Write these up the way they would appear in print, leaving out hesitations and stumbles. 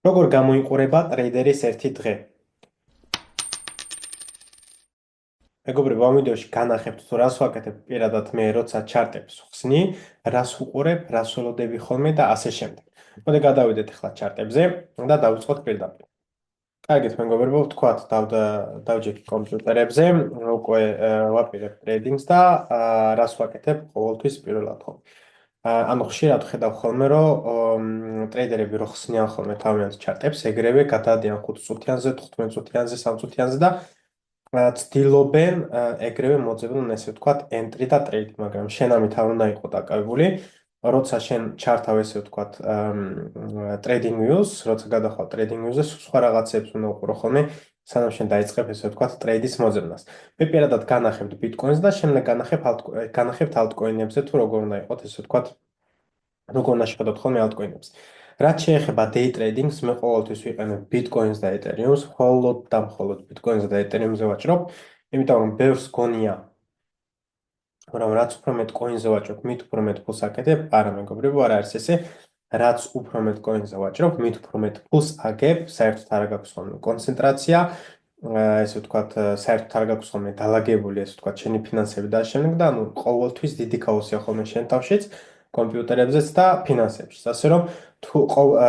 როგორ გამოიყურება ტრეიდერის ერთი დღე? მეგობრებო, ამ ვიდეოში განახებთ თუ რას ვაკეთებ პირადად მე, როცა ჩარტებს ვხსნი, რას ვუყურებ, რას ველოდები ხოლმე და ასე შემდეგ. მოდე გადავიდეთ ახლა ჩარტებზე და დავიწყოთ პირდაპირ. კარგით, მეგობრებო, ვთქვათ, დავჯექი კომპიუტერებზე, უკვე ვაპირებ ტრეიდინგს და რას ვაკეთებ ყოველთვის პირველად ხოლმე. ანუ ხშირად ხედავ ხოლმე, რომ ტრეიდერები რო ხსნიან ხოლმე თავიანთ ჩარტებს, ეგრევე გადაადიან 5 წუთიანზე, 15 წუთიანზე, 3 წუთიანზე და ცდილობენ ეგრევე მოძებნონ, ესე ვთქვათ, entry და trade, მაგრამ შენამით არ უნდა იყო დაკავებული, როცა შენ ჩართავ, ესე ვთქვათ, trading views, როცა გადახვალ trading views-ზე, სხვა რაღაცებს უნდა უყურო ხოლმე, სანამ შენ დაიწყებ, ესე ვთქვათ, trade-ის მოძებნას. მე პირადად განახებთ Bitcoin-ს და შემდეგ განახებთ altcoin-ებზე, თუ როგორ უნდა იყოთ, ესე ვთქვათ, როგორ უნდა შეხედოთ ხოლმე altcoin-ებს. რაც შეეხება day trading-ს, მე ყოველთვის ვიყენებ Bitcoin-ს და Ethereum-ს, მხოლოდ და მხოლოდ Bitcoin-ს და Ethereum-ზე ვაჭრობ, იმიტომ რომ ბევრს გონია, რომ რაც უფრო მეტ coin-ზე ვაჭრობ, მით უფრო მეტ ფულს აკეთებ, არა მეგობრებო, არა არის ესე, რაც უფრო მეტ coin-ზე ვაჭრობ, მით უფრო მეტ ფულს აგებ, საერთოდ არ გაქვს ხოლმე კონცენტრაცია, ესე ვთქვათ, საერთოდ არ გაქვს ხოლმე დალაგებული, ესე ვთქვათ, შენი ფინანსები და შემდეგ და ანუ ყოველთვის დიდი ქაოსია ხოლმე შენ თავშიც, კომპიუტერებზეც და ფინანსებშიც. ასე რომ თუ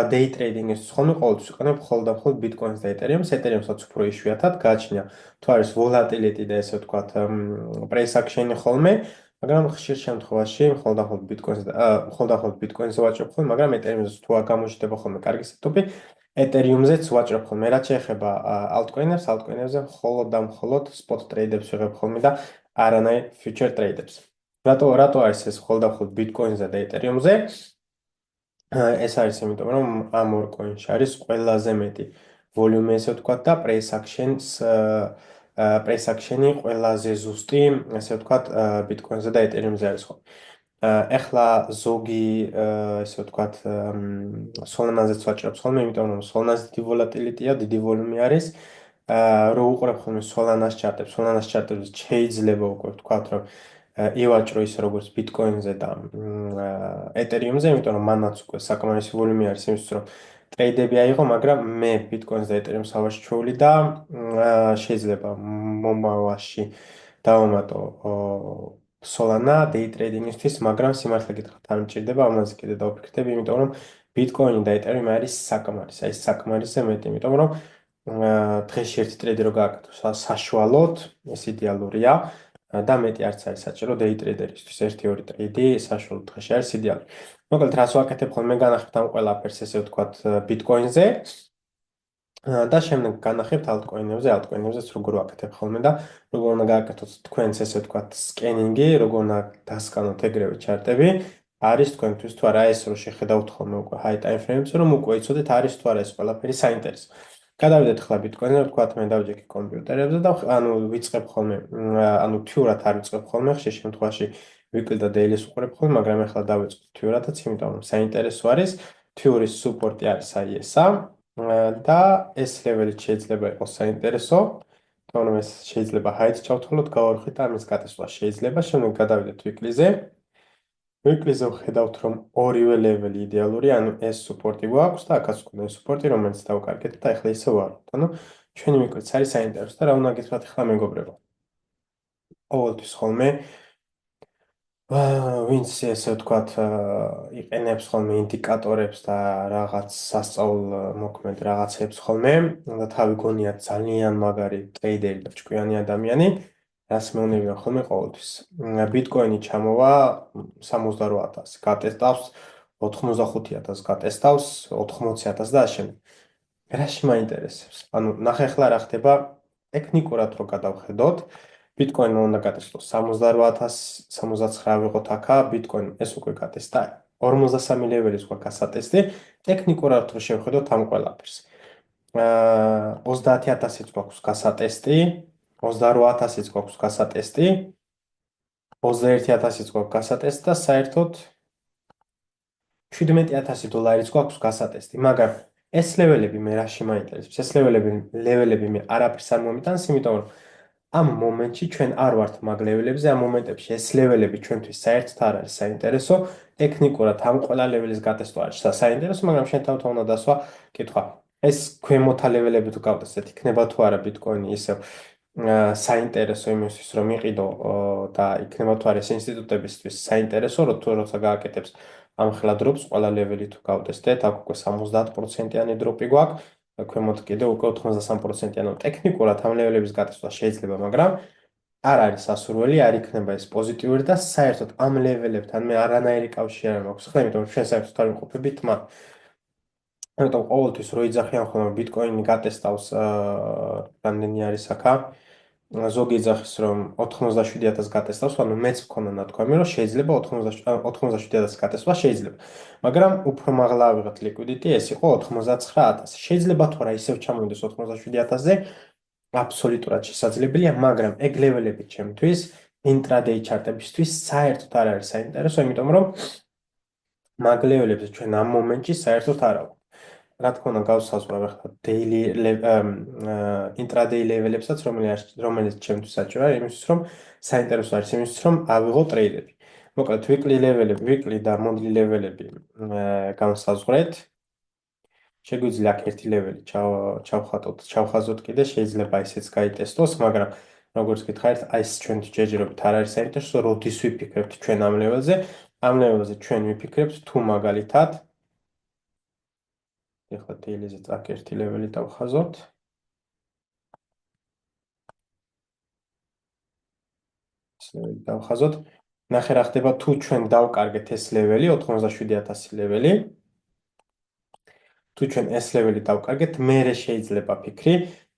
day trading-ის ხოლმე ყოველთვის ვიყენებ მხოლოდ და მხოლოდ Bitcoin-ს და Ethereum-ს, Ethereum-საც უფრო იშვიათად გააჩნია, თუ არის volatility და ესე ვთქვათ, price action-ი ხოლმე, მაგრამ ხშირ შემთხვევაში მხოლოდ და მხოლოდ Bitcoin-ზე ვაჭრობ ხოლმე, მაგრამ Ethereum-ზე თუ არ გამოჩნდება ხოლმე კარგი setup-ი, Ethereum-ზეც ვაჭრობ ხოლმე. რაც შეეხება altcoin-ებზე მხოლოდ და მხოლოდ spot trade-ებს ვიღებ ხოლმე და არანაირ future trade-ებს. რატო არის ეს მხოლოდ და მხოლოდ Bitcoin-ზე და Ethereum-ზე? ეს არის იმიტომ, რომ ამ ორ coin-ში არის ყველაზე მეტი volume, ესე ვთქვათ, და price action-ი ყველაზე ზუსტი, ესე ვთქვათ, Bitcoin-ზე და Ethereum-ზე არის ხოლმე. ეხლა ზოგი, ესე ვთქვათ, Solana-ზეც ვაჭრობს ხოლმე, იმიტომ რომ Solana-ზე დიდი volatility-ია, დიდი volume არის. რო უყურებ ხოლმე Solana-ს ჩარტებს, შეიძლება უკვე ვთქვათ, რომ ივაჭრო ისე როგორც Bitcoin-ზე და Ethereum-ზე, იმიტომ რომ მანაც უკვე საკმარისი volume არის იმისთვის, რომ ტრეიდები აიღო, მაგრამ მე Bitcoin-ს და Ethereum-ს ავაჭრული და შეიძლება მომავალში დავამატო Solana day trading-ისთვის, მაგრამ სიმართლე გითხრათ, არ მჭირდება, ამაზე კიდე დავფიქრდები, იმიტომ რომ Bitcoin და Ethereum არის საკმარისი, აი საკმარისზე მეტი, იმიტომ რომ დღეში ერთი ტრეიდი რო გააკეთო საშუალოდ, ეს იდეალურია და მეტი არც არის საჭირო day trader-ისთვის, 1-2 ტრეიდი საშუალოდ დღეში არის იდეალური. მოკლედ, რას ვაკეთებ ხოლმე, განახებთ ამ ყველაფერს, ესე ვთქვათ, Bitcoin-ზე და შემდეგ განახებთ altcoin-ებზეც როგორ ვაკეთებ ხოლმე და როგორ უნდა გააკეთოთ თქვენც, ესე ვთქვათ, სკენინგი, როგორ უნდა დასკანოთ ეგრევე ჩარტები, არის თქვენთვის თუ არა ეს, რომ შეხედავთ ხოლმე უკვე high time frame-ზე, რომ უკვე იცოდეთ, არის თუ არა ეს ყველაფერი საინტერესო. გადავიდეთ ახლა Bitcoin-ზე, ვთქვათ, მე დავჯექი კომპიუტერებზე და ანუ ვიწყებ ხოლმე, ანუ თიურად არ ვიწყებ ხოლმე, ხშირ შემთხვევაში weekly და daily-ს უყურებ ხოლმე, მაგრამ ახლა დავიწყებ თიურადაც, იმიტომ რომ საინტერესო არის, თიურის support-ი არის აი ესა და ეს level-ით შეიძლება იყოს საინტერესო, თორემ ეს შეიძლება high-ს ჩავთვალოთ, გავარღვით და ამის გატესვლა შეიძლება, შემდეგ გადავიდეთ weekly-ზე. Weekly-ზე ვხედავთ, რომ ორივე level-ი იდეალური, ანუ ეს support-ი გვაქვს და აქაც გვქონდა ეს support-ი, რომელიც დავკარგეთ და ახლა ისე ვარღვით. ანუ ჩვენი weekly-ც არის საინტერესო და რა უნდა გითხრათ ახლა მეგობრებო. ყოველთვის ხოლმე ვინც ესე ვთქვათ, იყენებს ხოლმე ინდიკატორებს და რაღაც სასწაულ მოქმედ რაღაცებს ხოლმე და თავი გონია ძალიან მაგარი ტრეიდერი და ჭკვიანი ადამიანი, რას მეუნებიან ხოლმე ყოველთვის. Bitcoin-ი ჩამოვა 68,000, გატესტავს 85,000 გატესტავს 80,000 და ასე. რაში მაინტერესებს? ანუ ნახე ახლა რა ხდება ტექნიკურად რო გადავხედოთ, Bitcoin-მა უნდა გატესტოს 68,000, 69 ვიღოთ აქა, Bitcoin ეს უკვე გატესტა. 53 ლეველის გვაქვს გასატესტი, ტექნიკურად რო შევხედოთ ამ ყველაფერს. 30,000-იც გვაქვს გასატესტი, 28,000-იც გვაქვს გასატესტი, 21,000-იც გვაქვს გასატესტი და საერთოდ $17,000 გვაქვს გასატესტი, მაგრამ ეს ლეველები მე რაში მაინტერესებს? ეს ლეველები მე არაფერს არ მომიტანს, იმიტომ რომ ამ მომენტში ჩვენ არ ვართ მაგ ლეველებზე, ამ მომენტებში ეს ლეველები ჩვენთვის საერთოდ არ არის საინტერესო, ტექნიკურად ამ ყველა ლეველის გატესტვა არის საინტერესო, მაგრამ შენ თავთან უნდა დასვა კითხვა. ეს ქვემოთა ლეველები თუ გავდესეთ, იქნება თუ არა ბიტკოინი ისევ საინტერესო იმისთვის რომ იყიდო და იქნება თუ არა ეს ინსტიტუტებისთვის საინტერესო რომ თუ როცა გააკეთებს ამ ხელა დროპს ყველა ლეველი თუ გავდესდეთ, აქ უკვე 70%-იანი დროპი გვაქვს, ქვემოთ კიდე უკვე 83%-იანი. ტექნიკურად ამ ლეველების გატაცვა შეიძლება, მაგრამ არ არის სასურველი, არ იქნება ეს პოზიტიური და საერთოდ ამ ლეველებთან მე არანაირი კავშირი არ მაქვს. ხო, იმიტომ რომ ჩვენ საერთოდ არ ვიმყოფებით მათ. ამიტომ ყოველთვის რო იძახიან ხოლმე ბიტკოინი გატესტავს რამდენი არის აქა ზოგი იძახის რომ 97000 გატესტავს, ანუ მეც მქონდა ნათქვამი რომ შეიძლება 97000 გატესტვა შეიძლება. მაგრამ უფრო მაღლა ავიღოთ liquidity, ეს იყო 99000. შეიძლება თუ არა ისევ ჩამოვიდეს 97000-ზე, აბსოლუტურად შესაძლებელია, მაგრამ ეგ ლეველები ჩემთვის intraday ჩარტებისთვის საერთოდ არ არის საინტერესო, იმიტომ რომ მაგ ლეველებზე ჩვენ ამ მომენტში საერთოდ არ აღვ. რა თქმა უნდა გავსაზღვრავ ახლა daily intraday level-ებსაც, რომელიც ჩემთვის საჭირო არის იმისთვის, რომ საინტერესო არის იმისთვის, რომ ავიღო ტრეიდები. მოკლედ weekly და monthly level-ები განსაზღვრეთ. შეგვიძლია აქ ერთი ლეველი ჩავხაზოთ კიდე, შეიძლება ისეც გაიტესტოს, მაგრამ როგორც გითხარით, აი ეს ჩვენთვის ჯერჯერობით არ არის საინტერესო, როდის ვიფიქრებთ ჩვენ ამ ლეველზე. ამ ლეველზე ჩვენ ვიფიქრებთ თუ მაგალითად ეხლა daily-ზე წაკ ერთი ლეველი დავხაზოთ. ეს ლეველი დავხაზოთ. ნახე რა ხდება თუ ჩვენ დავკარგეთ ეს ლეველი 97000 ლეველი. თუ ჩვენ ეს ლეველი დავკარგეთ, მერე შეიძლება ფიქრი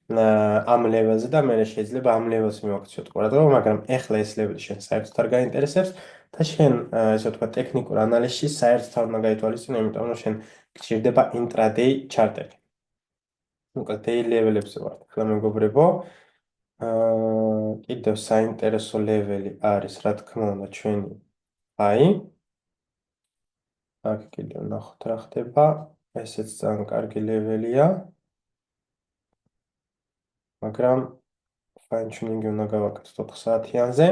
ამ ლეველზე და მერე შეიძლება ამ ლეველს მივაქციოთ ყურადღება, მაგრამ ეხლა ეს ლეველი შენ საერთოდ არ გაინტერესებს და შენ ესე ვთქვა ტექნიკურ ანალიზში საერთოდ არ უნდა გაითვალისწინო, იმიტომ რომ შენ გჭირდება intraday ჩარტები. მოკლედ day ლეველებზე ვარ. ახლა მეგობრებო, კიდევ საინტერესო ლეველი არის, რა თქმა უნდა, ჩვენი აი აქ კიდევ ნახოთ რა ხდება. ესეც ძალიან კარგი ლეველია. მაგრამ fine tuning უნდა გავაკეთოთ 4 საათიანზე.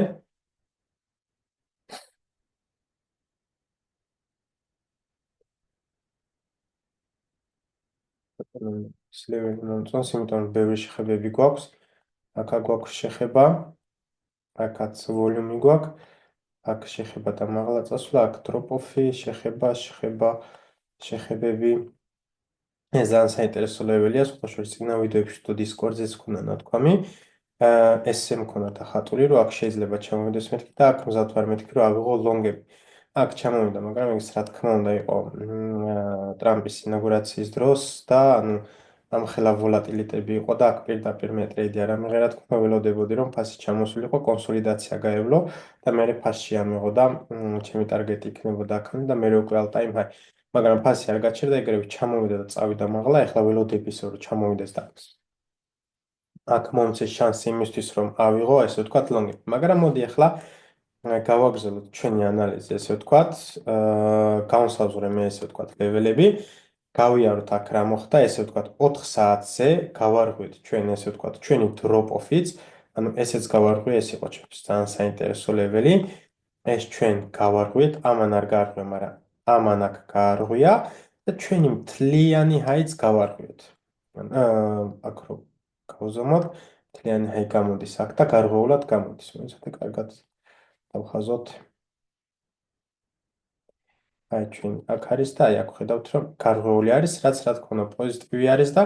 ეს ლეველი მომწონს, იმიტომ რომ ბევრი შეხებები გვაქვს. აქ გვაქვს შეხება, აქაც ვოლიუმი გვაქვს. აქ შეხება და მაღლა წასვლა, აქ drop-off-ი, შეხებები. ეს ძალიან საინტერესო ლეველია, სხვადასხვა წინა ვიდეოებში თუ Discord-ზეც ქონა ნათქვამი. ესე მქონდა ხატული, რომ აქ შეიძლება ჩამოვიდეს მეთქი და აქ მზად ვარ მეთქი, რომ ავიღო ლონგები. აქ ჩამოვიდა, მაგრამ ეს რა თქმა უნდა იყო ტრამპის ინაugurაციის დროს და ანუ ამხელა ვოლატილიტები იყო და აქ პირდაპირ მე ტრეიდი არ ამიღე, რა თქმა უნდა ველოდებოდი, რომ ფასი ჩამოსულიყო, კონსოლიდაცია გაევლო და მე ფასში ამიღო და ჩემი ტარგეტი იქნებოდა აქამდე და მე უკვე all time high. მაგრამ ფასი არ გაჩერდა, ეგრევე ჩამოვიდა და წავიდა მაღლა, ეხლა ველოდები ისე რომ ჩამოვიდეს და აქ მომცეს შანსი იმისთვის რომ ავიღო, ესე ვთქვათ, ლონგები. მაგრამ მოდი ახლა გავაგრძელოთ ჩვენი ანალიზი, ესე ვთქვათ, გავსაზღვრე მე ესე ვთქვათ ლეველები, გავიაროთ აქ რა მოხდა, ესე ვთქვათ 4 საათზე გავარღვით ჩვენ ესე ვთქვათ ჩვენი drop off-იც, ანუ ესეც გავარღვი, ეს იყო ჩვენთვის ძალიან საინტერესო ლეველი. ეს ჩვენ გავარღვით, ამან არ გაარღვია, მაგრამ ამან აქ გაარღვია და ჩვენი მთლიანი high-ც გავარღვით. აქ რო გავზომოთ, მთლიანი high გამოდის აქ და გარღვეულად გამოდის. მოიცადე კარგად დავხაზოთ. აი ჩვენ აქ არის და აი აქ ხედავთ რომ გარღვეული არის, რაც რა თქმა უნდა პოზიტივი არის და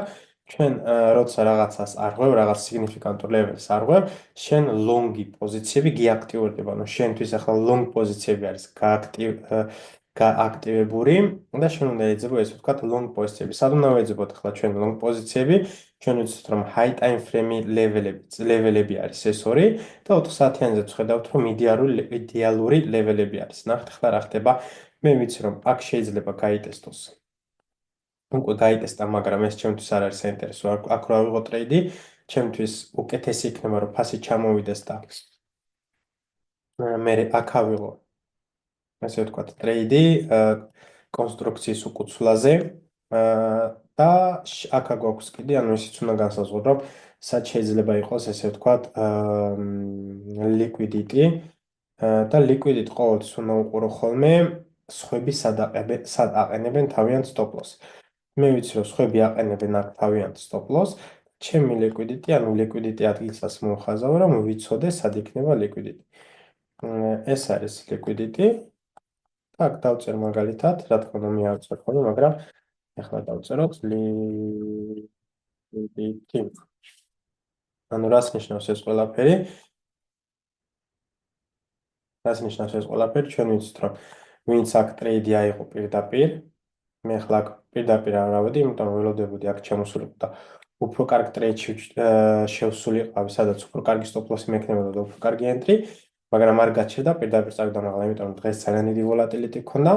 ჩვენ როცა რაღაცას არღვევ, რაღაც სიგნიფიკანტურ ლეველს არღვევ, შენ ლონგი პოზიციები გიაქტივირდება. ანუ შენთვის ახლა ლონგ პოზიციები არის გააქტივებული და შენ უნდა ეძებო ესე ვთქვათ ლონგ პოზიციები. სად უნდა ვეძებოთ ახლა ჩვენ ლონგ პოზიციები? ჩვენ ვიცით რომ high time frame ლეველები არის ეს ორი და 4 საათიანზე ვხედავთ რომ იდეალური ლეველები არის. ნახეთ ახლა რა ხდება. მე ვიცი რომ აქ შეიძლება გაიტესტოს. უკვე გაიტესტა, მაგრამ ეს ჩემთვის არ არის საინტერესო. აქ რა ვიღო ტრეიდი, ჩემთვის უკეთესი იქნება რომ ფასი ჩამოვიდეს და მე აქ ავიღო. ასე ვთქვათ, ტრეიდი კონსტრუქციის უკუცვლაზე და აქ გვაქვს კიდე, ანუ ისიც უნდა განსაზღვროთ, რომ სად შეიძლება იყოს, ესე ვთქვათ, liquidity და liquidity ყოველთვის უნდა უყურო ხოლმე სხვები სად აყენებენ თავიანთ stop loss. მე ვიცი რომ სხვები აყენებენ აქ თავიანთ stop loss. ჩემი liquidity, ანუ liquidity ადგილსაც მოვხაზავ, რომ ვიცოდე სად იქნება liquidity. ეს არის liquidity. აქ დავწერ მაგალითად, რა თქმა უნდა მე არ ვწერ ხოლმე, მაგრამ ახლა დავწეროთ liquidity. ანუ რას ნიშნავს ეს ყველაფერი? რას ნიშნავს ეს ყველაფერი? ჩვენ ვიცით რომ ვინც აქ ტრეიდი აიღო პირდაპირ, მე ახლა აქ პირდაპირ არ ავედი, იმიტომ რომ ველოდებოდი აქ ჩამოსულიყო და უფრო კარგ ტრეიდში შევსულიყავი, სადაც უფრო კარგი stop loss-ი მექნებოდა და უფრო კარგი entry, მაგრამ არ გაჩერდა პირდაპირ წავიდა მაღლა, იმიტომ რომ დღეს ძალიან დიდი volatility ჰქონდა.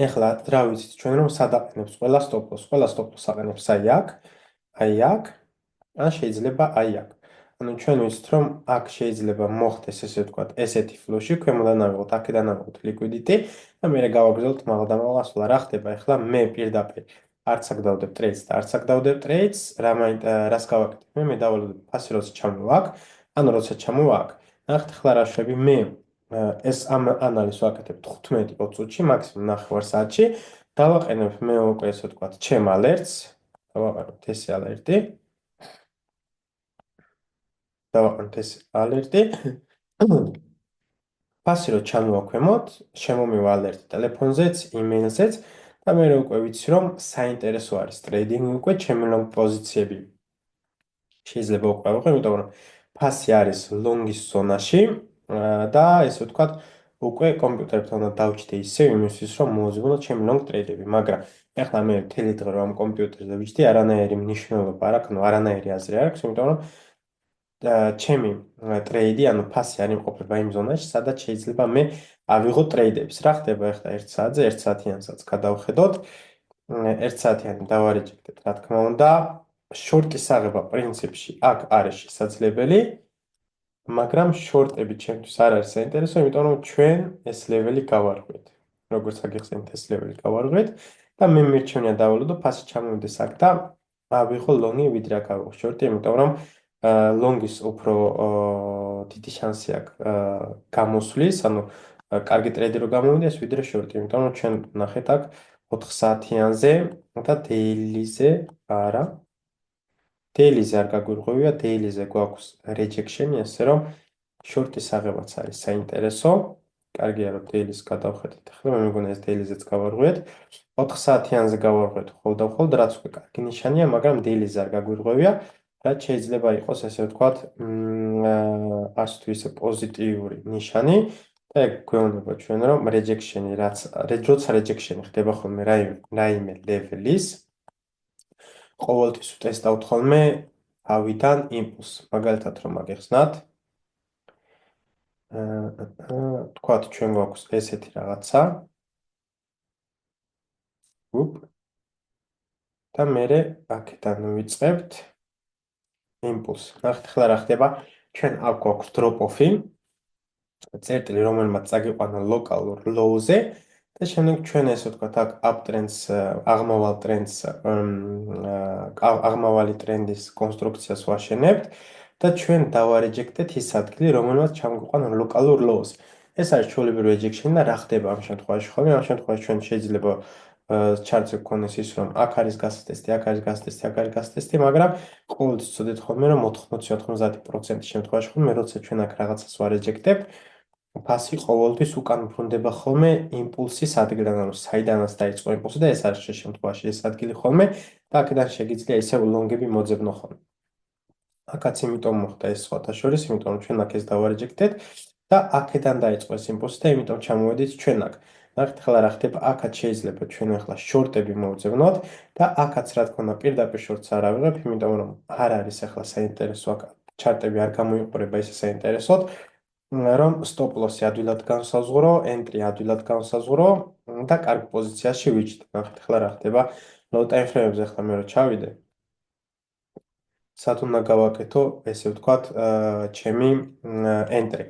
ეხლა რა ვიცით ჩვენ რომ სად აყენებს ყველა stop loss? ყველა stop loss აყენებს აი აქ, ან შეიძლება აი აქ. ანუ ჩვენ ვიცით რომ აქ შეიძლება მოხდეს ესე ვთქვათ, ესეთი ფლოში, ქვემოდან ავიღოთ, აქედან ავიღოთ liquidity და მე გავაგრძელოთ მაღლა-მაღლა ასვლა. რა ხდება ახლა? მე პირდაპირ არც აქ დავდებ ტრეიდს და არც აქ დავდებ ტრეიდს, რას გავაკეთებ? მე დავალოდებ ფასი როცა ჩამოვა აქ, ანუ როცა ჩამოვა აქ. ნახეთ ახლა რა შვები მე ეს ამ ანალიზს ვაკეთებ 15-20 წუთში, მაქსიმუმ 9 საათში. დავაყენებ მე უკვე ესე ვთქვათ, ჩემ ალერტს, დავაყენებ ეს ალერტი. დავაყენოთ ეს ალერტი. ფასი რო ჩამოვა ქვემოთ, შემომივა ალერტი ტელეფონზეც, იმეილზეც და მე უკვე ვიცი რომ საინტერესო არის ტრეიდინგი უკვე ჩემი long პოზიციები. შეიძლება უკვე ავიღო, იმიტომ რომ ფასი არის long-ის ზონაში და ესე ვთქვათ, უკვე კომპიუტერთან უნდა დავჭდე ისე იმისთვის რომ მოვაზრდოთ ჩემი long ტრეიდები, მაგრამ ეხლა მე მთელი დღე რომ ამ კომპიუტერზე ვიჯდი, არანაირი მნიშვნელობა არ აქვს, არანაირი აზრი არ აქვს, იმიტომ რომ ჩემი ტრეიდი, ანუ ფასი არ იმყოფება იმ ზონაში, სადაც შეიძლება მე ავიღო ტრეიდებს. რა ხდება ახლა 1 საათზე, 1 საათიანსაც გადავხედოთ. 1 საათიანი დავარეჯექტეთ, რა თქმა უნდა. შორტის აღება პრინციპში აქ არის შესაძლებელი, მაგრამ შორტები ჩემთვის არ არის საინტერესო, იმიტომ რომ ჩვენ ეს ლეველი გავარღვით. როგორც აგიხსენეთ, ეს ლეველი გავარღვით და მე მირჩენია დავალოდო ფასი ჩამოვიდეს აქ და ავიღო ლონგი ვიდრე აქ ავიღო შორტი, იმიტომ რომ ლონგის უფრო დიდი შანსი აქვს გამოსვლის, ანუ კარგი ტრეიდი რო გამოვიდეს, ვიდრე შორტი, იმიტომ რომ ჩვენ ნახეთ აქ 4 საათიანზე და დეილიზე არა. დეილიზე არ გაგვირღვევია, დეილიზე გვაქვს rejection-ი, ასე რომ შორტის აღებაც არის საინტერესო. კარგია რომ დეილის გადავხედეთ. ახლა მე მგონია ეს დეილიზეც გავარღვიეთ. 4 საათიანზე გავარღვიეთ ხოლმე, რაც უკვე კარგი ნიშანია, მაგრამ დეილიზე არ გაგვირღვევია. რაც შეიძლება იყოს, ესე ვთქვათ, არც თუ ისე პოზიტიური ნიშანი და ეგ გვეუბნება ჩვენ რომ rejection-ი როცა rejection-ი ხდება ხოლმე რაიმე ლეველის, ყოველთვის ვტესტავთ ხოლმე ავიდან იმპულს. მაგალითად რომ აგეხსნათ, თქვათ ჩვენ გვაქვს ესეთი რაღაცა, და მე აქედან ვიწყებთ იმპულს. ნახეთ ახლა რა ხდება, ჩვენ აქ გვაქვს drop-off-ი, წერტილი, რომელმაც წაგიყვანა ლოკალურ low-ზე და შემდეგ ჩვენ ესე ვთქვათ, აქ uptrends, აღმავალი ტრენდის კონსტრუქციას ვაშენებთ და ჩვენ დავარეჯექტეთ ის ადგილი, რომელმაც ჩამგვიყვანა ლოკალურ low-ზე. ეს არის ჩვეულებრივი rejection და რა ხდება ამ შემთხვევაში ხოლმე? ამ შემთხვევაში ჩვენ შეიძლება ჩარტზე გქონდეს ის, რომ აქ არის გასტესტი, აქ არის გასტესტი, აქ არის გასტესტი, მაგრამ ყოველთვის ვცოდეთ ხოლმე, რომ 80-90% შემთხვევაში ხოლმე, როცა ჩვენ აქ რაღაცას ვარეჯექტებთ, ფასი ყოველთვის უკან ბრუნდება ხოლმე იმპულსის ადგილიდან, ანუ საიდანაც დაიწყო იმპულსი და ეს არის შემთხვევაში ეს ადგილი ხოლმე და აქედან შეგიძლია ისევ ლონგები მოძებნო ხოლმე. აქაც იმიტომ მოხდა ეს სხვათა შორის, იმიტომ რომ ჩვენ აქ ეს დავარეჯექტეთ და აქედან დაიწყო ეს იმპულსი და იმიტომ ჩამოვედით ჩვენ აქ. ნახეთ ახლა რა ხდება, აქაც შეიძლება ჩვენ ახლა შორტები მოვძებნოთ და აქაც რა თქმა უნდა პირდაპირ შორტს არ ავიღებ, იმიტომ რომ არ არის ახლა საინტერესო აქ ჩარტები არ გამოიყურება ისე საინტერესოდ, რომ stop loss-ი ადვილად განსაზღვრო, entry ადვილად განსაზღვრო და კარგ პოზიციაში ვიჭდე. ნახეთ ახლა რა ხდება, low time frame-ებზე ახლა მე რო ჩავიდე, სად უნდა გავაკეთო, ესე ვთქვათ, ჩემი entry.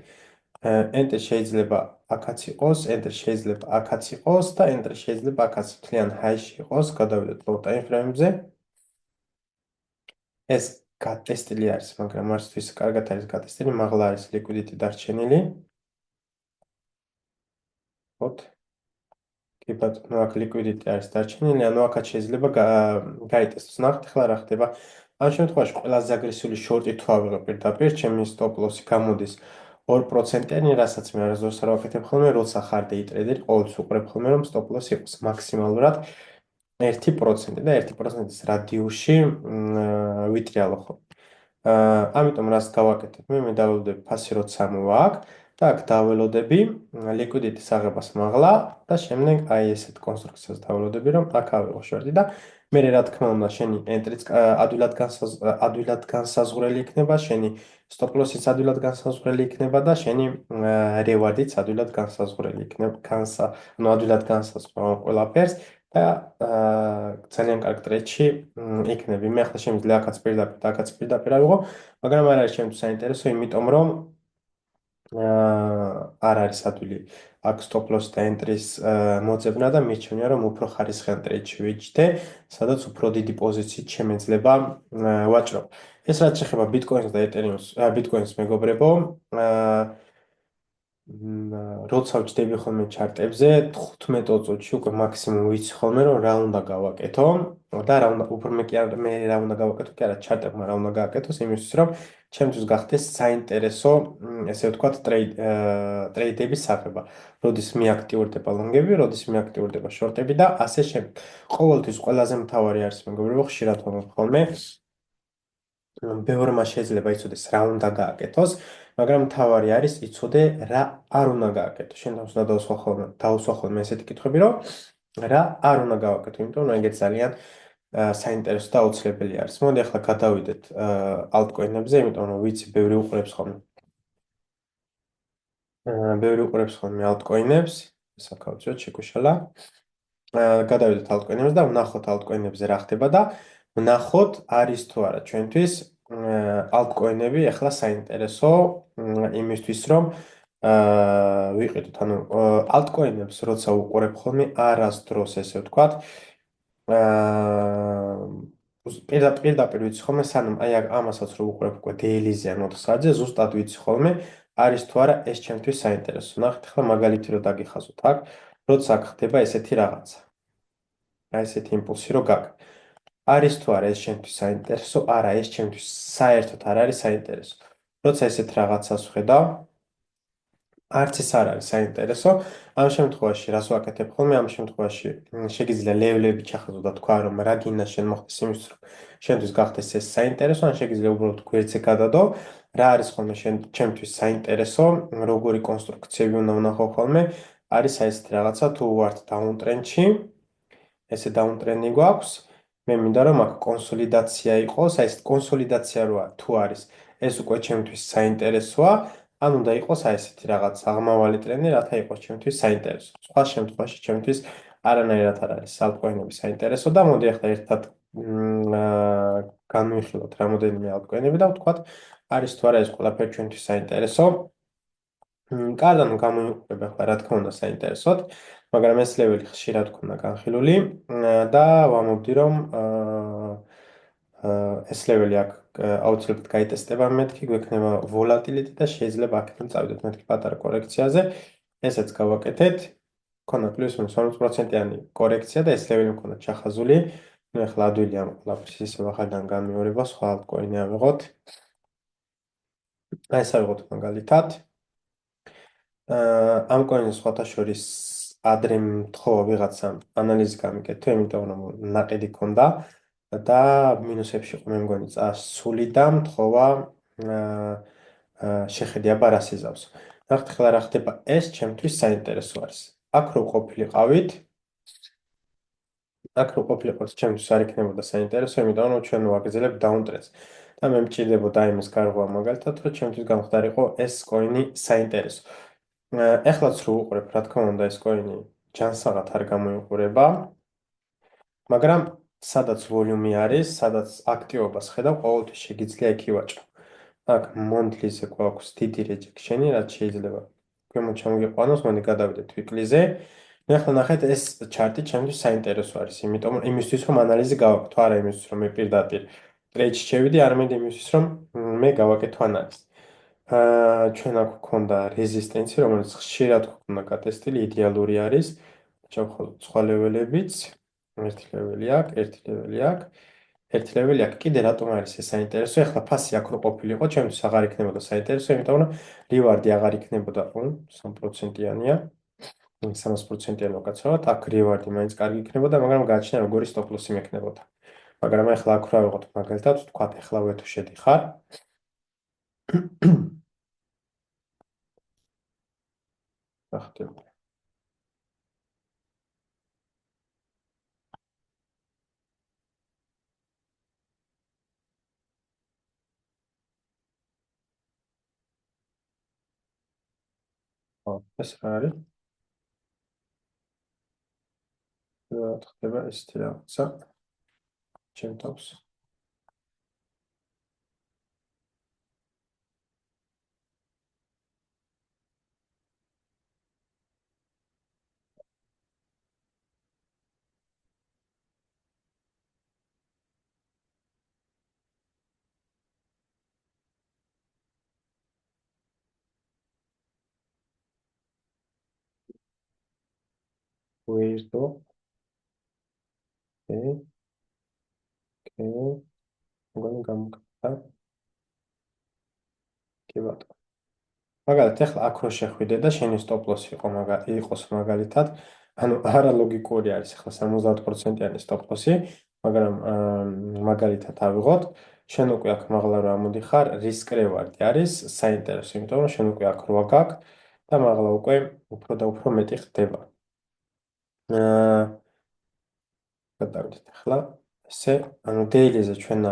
Entry შეიძლება აქაც იყოს, entry შეიძლება აქაც იყოს და entry შეიძლება აქაც მთლიან high-ში იყოს, გადავიდეთ low time frame-ზე. ეს გატესტილი არის, მაგრამ არც თუ ისე კარგად არის გატესტილი, მაღლა არის liquidity დარჩენილი. კი ბატონო, აქ liquidity არის დარჩენილი, ანუ აქაც შეიძლება გაიტესტოს. ნახეთ ახლა რა ხდება. ამ შემთხვევაში ყველაზე აგრესიული შორტი თუ ავიღებ პირდაპირ, ჩემი stop loss-ი გამოდის 2%-იანი, რასაც მე არასდროს არ ვაკეთებ ხოლმე, როცა ხარ day trader-ი, ყოველთვის უყურებ ხოლმე, რომ stop loss იყოს მაქსიმალურად 1% და 1%-ის რადიუსში ვიტრიალო ხოლმე. ამიტომ რას გავაკეთებ? მე დაველოდები ფასი როცა მოვა აქ და აქ დაველოდები liquidity-ის აღებას მაღლა და შემდეგ აი ესეთ კონსტრუქციას დაველოდები, რომ აქ ავიღო შორტი და მე რა თქმა უნდა შენი entry-ც ადვილად განსაზღვრელი იქნება, შენი stop loss-იც ადვილად განსაზღვრელი იქნება და შენი reward-იც ადვილად განსაზღვრელი იქნება, ანუ ადვილად განსაზღვრა ყველაფერს და ძალიან კარგ ტრედში იქნები. მე ახლა შემიძლია აქაც პირდაპირ და აქაც პირდაპირ ავიღო, მაგრამ არ არის ჩემთვის საინტერესო, იმიტომ რომ არ არის ადვილი აქ stop loss და entry-ის მოძებნა და მირჩენია რომ უფრო ხარისხიან ტრედში ვიჯდე, სადაც უფრო დიდი პოზიციით შემეძლება ვაჭრო. ეს რაც შეეხება Bitcoin-ს და Ethereum-ს, Bitcoin-ს მეგობრებო, როცა ვჯდები ხოლმე ჩარტებზე 15 წუთში უკვე მაქსიმუმ ვიცი ხოლმე რომ რა უნდა გავაკეთო და რა უნდა უფრო მე რა უნდა გავაკეთო კი არა ჩარტებმა რა უნდა გააკეთოს იმისთვის რომ ჩემთვის გახდეს საინტერესო ესე ვთქვათ ტრეიდების აღება. როდის მიაქტიურდება ლონგები, როდის მიაქტიურდება შორტები და ასე შემდეგ. ყოველთვის ყველაზე მთავარი არის მეგობრებო, ხშირად ვამბობ ხოლმე ბევრმა შეიძლება იცოდეს რა უნდა გააკეთოს, მაგრამ მთავარი არის იცოდე რა არ უნდა გააკეთო. შენ თავს უნდა დაუსვა ხოლმე ესეთი კითხვები, რომ რა არ უნდა გავაკეთო, იმიტომ რომ ეგეც ძალიან საინტერესო და აუცილებელი არის. მოდი ახლა გადავიდეთ altcoin-ებზე, იმიტომ რომ ვიცი ბევრი უყურებს ხოლმე. ბევრი უყურებს ხოლმე altcoin-ებს, საკავწიოდ შეგვიშალა. გადავიდეთ altcoin-ებზე და ვნახოთ altcoin-ებზე რა ხდება და ვნახოთ არის თუ არა ჩვენთვის altcoin-ები ახლა საინტერესო იმისთვის რომ ვიყიდოთ, ანუ altcoin-ებს როცა უყურებ ხოლმე არასდროს ესე ვთქვათ პირდაპირ ვიცი ხოლმე სანამ აი ამასაც რო უყურებ უკვე daily-ზე ან 4 საათზე ზუსტად ვიცი ხოლმე არის თუ არა ეს ჩემთვის საინტერესო. ნახეთ ახლა მაგალითი რო დაგიხაზოთ აქ, როცა აქ ხდება ესეთი რაღაცა. აი ესეთი იმპულსი რო გაგ. არის თუ არა ეს ჩემთვის საინტერესო? არა, ეს ჩემთვის საერთოდ არ არის საინტერესო. როცა ესეთ რაღაცას ვხედავ, არც ეს არ არის საინტერესო. ამ შემთხვევაში რას ვაკეთებ ხოლმე? ამ შემთხვევაში შეგიძლია ლევლები ჩახაზო და თქვა რომ რა გინდა შენ მოხდეს იმის რომ შენთვის გახდეს ეს საინტერესო, ან შეგიძლია უბრალოდ გვერდზე გადადო, რა არის ხოლმე ჩემთვის საინტერესო, როგორი კონსტრუქციები უნდა ვნახო ხოლმე, არის აი ესეთი რაღაცა თუ ვართ დაუნტრენდში, ესე დაუნტრენდი გვაქვს. მე მინდა რომ აქ კონსოლიდაცია იყოს, აი ეს კონსოლიდაცია როა თუ არის, ეს უკვე ჩემთვის საინტერესოა, ან უნდა იყოს აი ესეთი რაღაც აღმავალი ტრენდი, რათა იყოს ჩემთვის საინტერესო. სხვა შემთხვევაში ჩემთვის არანაირად არ არის altcoin-ები საინტერესო და მოდი ახლა ერთად განვიხილოთ რამოდენიმე altcoin-ები და ვთქვათ, არის თუ არა ეს ყველაფერი ჩვენთვის საინტერესო. კარგად გამოიყურება ახლა რა თქმა უნდა საინტერესოდ, მაგრამ ეს ლეველი ხშირად გქონდა განხილული და ვამბობდი რომ ეს ლეველი აქ აუცილებლად გაიტესტება მეთქი, გვექნება ვოლატილიტი და შეიძლება აქედან წავიდეთ მეთქი პატარა კორექციაზე. ესეც გავაკეთეთ. ქონდა პლუს-მინუს 40%-იანი კორექცია და ეს ლეველი მქონდა ჩახაზული. ნუ ახლა ადვილი ამ ყველაფრის ისევ ახალგან განმეორება, სხვა altcoin-ი ავიღოთ. აი ეს ავიღოთ მაგალითად. ამ კოინის სხვათა შორის ადრე მთხოვა ვიღაცამ ანალიზი გამიკეთო, იმიტომ რომ ნაყიდი ქონდა და მინუსებში იყო მე მგონი წასული და მთხოვა შეხედი აბა რას იზავს. ნახეთ ახლა რა ხდება, ეს ჩემთვის საინტერესო არის. აქ რო ყოფილიყავით, ჩემთვის არ იქნებოდა საინტერესო, იმიტომ რომ ჩვენ ვაგრძელებთ დაუნტრენს. და მე მჭირდებოდა იმის გარღვევა მაგალითად, რომ ჩემთვის გამხდარიყო ეს კოინი საინტერესო. ეხლაც რო უყურებ, რა თქმა უნდა, ეს კოინი ჯანსაღად არ გამოიყურება, მაგრამ სადაც ვოლიუმი არის, სადაც აქტივობას ხედავ, ყოველთვის შეგიძლია იქ ივაჭრო. აქ მონთლიზე გვაქვს დიდი რეჯექშენი, რაც შეიძლება ქვემოთ ჩამოგიყვანოს, მოდი გადავიდეთ ვიკლიზე. მე ახლა ნახეთ, ეს ჩარტი ჩემთვის საინტერესო არის, იმიტომ იმისთვის რომ ანალიზი გავაკეთო, არა იმისთვის რომ მე პირდაპირ ტრეიდში შევიდე, არამედ იმისთვის რომ მე გავაკეთო ანალიზი. ჩვენ აქ გვქონდა რეზისტენცი, რომელიც ხშირად გვქონდა გატესტილი, იდეალური არის. ჩავხალოთ სხვა ლეველებიც. ერთი ლეველი აქ, ერთი ლეველი აქ. ერთი ლეველი აქ. კიდე რატომ არის ეს საინტერესო? ეხლა ფასი აქ რო ყოფილიყო, ჩემთვის აღარ იქნებოდა საინტერესო, იმიტომ რომ რივარდი აღარ იქნებოდა, 3%-იანია. 300%-იანი უკაცრავად, აქ რივარდი მაინც კარგი იქნებოდა, მაგრამ გააჩნია როგორი სტოპ-ლოსი მექნებოდა. მაგრამ ეხლა აქ რა ვიღოთ, მაგალითად, ვთქვათ, ეხლავე თუ შედიხარ. ახლა ეს რა არის? რა ხდება ესეთი რაღაცა ჩემ თავს. ვეირდო, ე, კე, მგონი გამოგდა. კი ბატონო. მაგალითად, ეხლა აქ რო შეხვიდე და შენი სტოპ-ლოსი იყოს მაგალითად, ანუ არა ლოგიკური არის ეხლა 70%-იანი სტოპ-ლოსი, მაგრამ მაგალითად ავიღოთ, შენ უკვე აქ მაღლა რა მომდიხარ, risk reward არის საინტერესო, იმიტომ რომ შენ უკვე აქ რვა გაქვს და მაღლა უკვე უფრო და უფრო მეტი ხდება. აა გადავიდეთ ახლა ესე, ანუ daily-ზე ჩვენ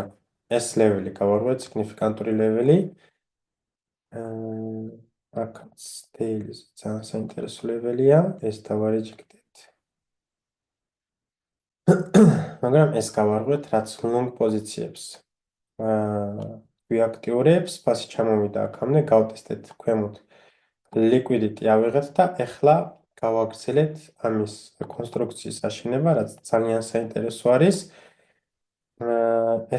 ეს ლეველი გავარღვევთ, სიგნიფიკანტური ლეველი. აქაც daily-ზე ძალიან საინტერესო ლეველია, ეს დავარეჯექტეთ. მაგრამ ეს გავარღვევთ, რაც long პოზიციებს ვიაქტიურებს, ფასი ჩამოვიდა აქამდე, გავტესტეთ ქვემოთ liquidity ავიღეთ და ეხლა გავაგრძელეთ ამის კონსტრუქციის აშენება, რაც ძალიან საინტერესო არის.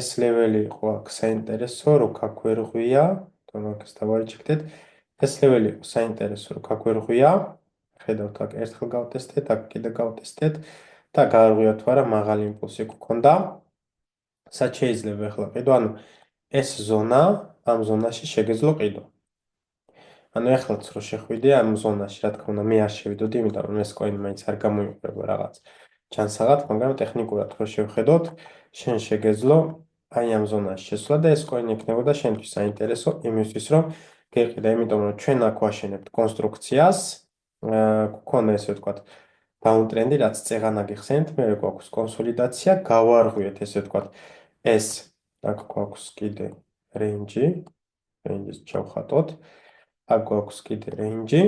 ეს ლეველი იყო აქ საინტერესო, რო გაგვერღვია, თორემ აქ ეს დავარეჯექტეთ. ეს ლეველი იყო საინტერესო, რო გაგვერღვია. ხედავთ, აქ ერთხელ გავტესტეთ, აქ კიდე გავტესტეთ და გაარღვიოთ, თუ არა მაღალი იმპულსი გქონდა. სად შეიძლება ახლა ყიდო? ანუ ეს ზონა, ამ ზონაში შეგეძლო ყიდო. ანუ ეხლაც რო შეხვიდე ამ ზონაში, რა თქმა უნდა, მე არ შევიდოდი, იმიტომ რომ ეს კოინი მაინც არ გამოიყურება რაღაც ჩანსაღად, მაგრამ ტექნიკურად რო შევხედოთ, შენ შეგეძლო აი ამ ზონაში შესვლა და ეს კოინი იქნებოდა შენთვის საინტერესო იმისთვის, რომ გეყიდა, იმიტომ რომ ჩვენ აქ ვაშენებთ კონსტრუქციას, გქონდა ესე ვთქვათ, დაუნტრენდი, რაც წეღანა გიხსენთ, მე გვაქვს კონსოლიდაცია, გავარღვიეთ ესე ვთქვათ, ეს აქ გვაქვს კიდე რენჯი, რენჯის ჩავხატოთ. აქ გვაქვს კიდე რენჯი,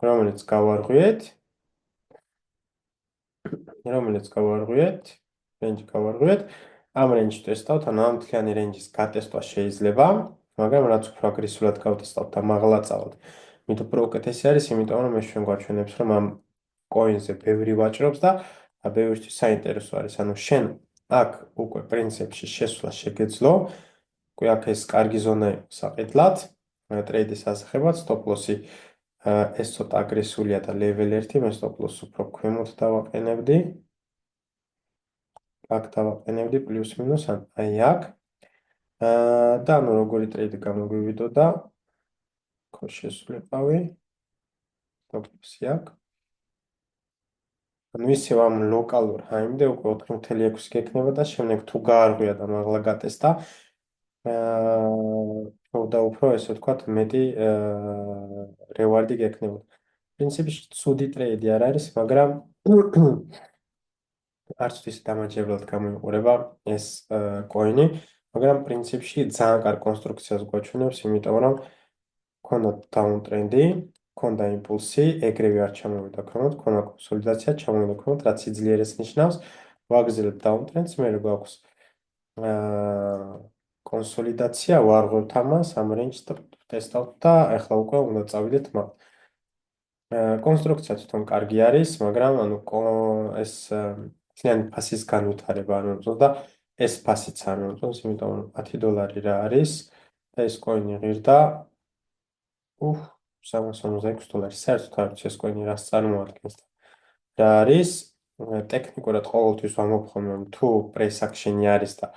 რომელიც გავარღვიეთ, რენჯი გავარღვიეთ. ამ რენჯს ტესტავთ, ანუ ამ მთლიანი რენჯის გატესტვა შეიძლება, მაგრამ რაც უფრო აგრესიულად გავტესტავთ და მაღლა წავალთ, მით უფრო უკეთესი არის, იმიტომ რომ ეს ჩვენ გვაჩვენებს, რომ ამ კოინზე ბევრი ვაჭრობს და ბევრისთვის საინტერესო არის. ანუ შენ აქ უკვე პრინციპში შესვლა შეგეძლო, უკვე აქ ეს კარგი ზონა იყო საყიდლად, ტრეიდის ასახებად, სტოპ-ლოსი ეს ცოტა აგრესულია და level 1, მე stop-loss უფრო ქვემოთ დავაყენებდი. აქ დავაყენებდი პლუს-მინუს, აი აქ. და ანუ როგორი ტრეიდი გამოგვივიდოდა, ხო შესვლიყავი. stop-loss-ი აქ. ანუ ისევ ამ ლოკალურ ჰაიმდე უკვე 4.6 გექნება და შემდეგ თუ გაარღვია და მაღლა გატესტა, და უფრო ესე ვთქვათ, მეტი რევარდი გექნებოდა. პრინციპში ცუდი ტრეიდი არ არის, მაგრამ არც ის დამაჯერებლად გამოიყურება ეს კოინი, მაგრამ პრინციპში ძალიან კარგ კონსტრუქციას გვაჩვენებს, იმიტომ რომ ქონდა დაუნტრენდი, ქონდა იმპულსი, ეგრევე არ ჩამოვიდა ქვემოთ, ქონდა კონსოლიდაცია, ჩამოვიდა ქვემოთ, რაც სიძლიერეს ნიშნავს. ვაგრძელებთ დაუნტრენდს, მე გვაქვს კონსოლიდაცია, ვარღვევთ ამას, ამ რენჯს ტესტავთ და ახლა უკვე უნდა წავიდეთ მაგ კონსტრუქცია თვითონ კარგი არის, მაგრამ ანუ ეს ძალიან ფასის განვითარება არ მომწონს და ეს ფასიც არ მომწონს, იმიტომ რომ $10 რა არის და ეს კოინი ღირდა $356. საერთოდ არ ვიცი ეს კოინი რას წარმოადგენს. რა არის ტექნიკურად ყოველთვის ვამოფხმები თუ პრეს აქშენი არის და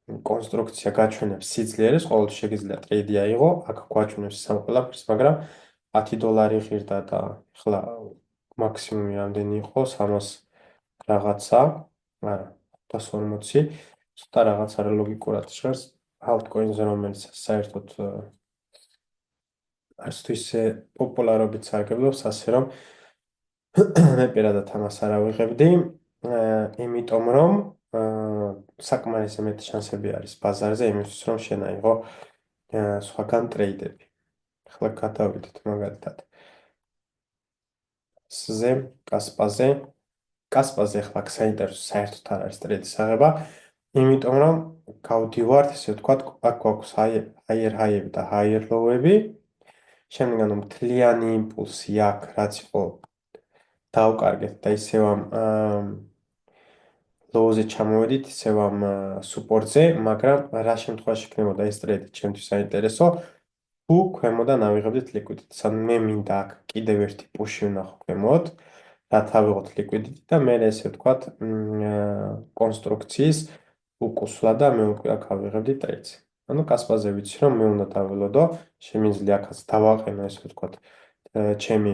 კონსტრუქცია გაჩვენებს სიძლიერეს, ყოველთვის შეგიძლია ტრეიდი აიღო, აქ გვაჩვენებს სამ ყველაფერს, მაგრამ $10 ღირდა და ახლა მაქსიმუმი რამდენი იყო 300 რაღაცა, არა 540, ცოტა რაღაცა რა ლოგიკურად ჟღერს altcoins-ზე, რომელიც საერთოდ არც თუ ისე პოპულარობით სარგებლობს, ასე რომ მე პირადად ამას არ ავიღებდი, იმიტომ რომ საკმარისი მეტი შანსები არის ბაზარზე იმისთვის, რომ შენ აიღო სხვაგან ტრეიდები. ახლა გადავიდეთ მაგალითად ზე, კასპაზე. კასპაზე ახლა საინტერესო საერთოდ არ არის ტრეიდის აღება, იმიტომ რომ გავდივართ, ესე ვთქვათ, აქ გვაქვს higher high-ები და higher low-ები. შემდეგ ანუ მთლიანი იმპულსი აქ, რაც იყო დავკარგეთ და ისევ ამ low-ზე ჩამოვედით, ისევ ამ support-ზე, მაგრამ რა შემთხვევაში იქნებოდა ეს ტრეიდი ჩემთვის საინტერესო, თუ ქვემოდან ავიღებდით ლიკვიდიტს. ანუ მე მინდა აქ კიდევ ერთი პუში ვნახო ქვემოთ, რათა ავიღოთ ლიკვიდიტი და მე ესე ვთქვათ, კონსტრუქციის უკუსვლა და მე უკვე აქ ავიღებდი ტრეიდს. ანუ კასპაზე ვიცი, რომ მე უნდა დაველოდო, შემიძლია აქაც დავაყენო ესე ვთქვათ, ჩემი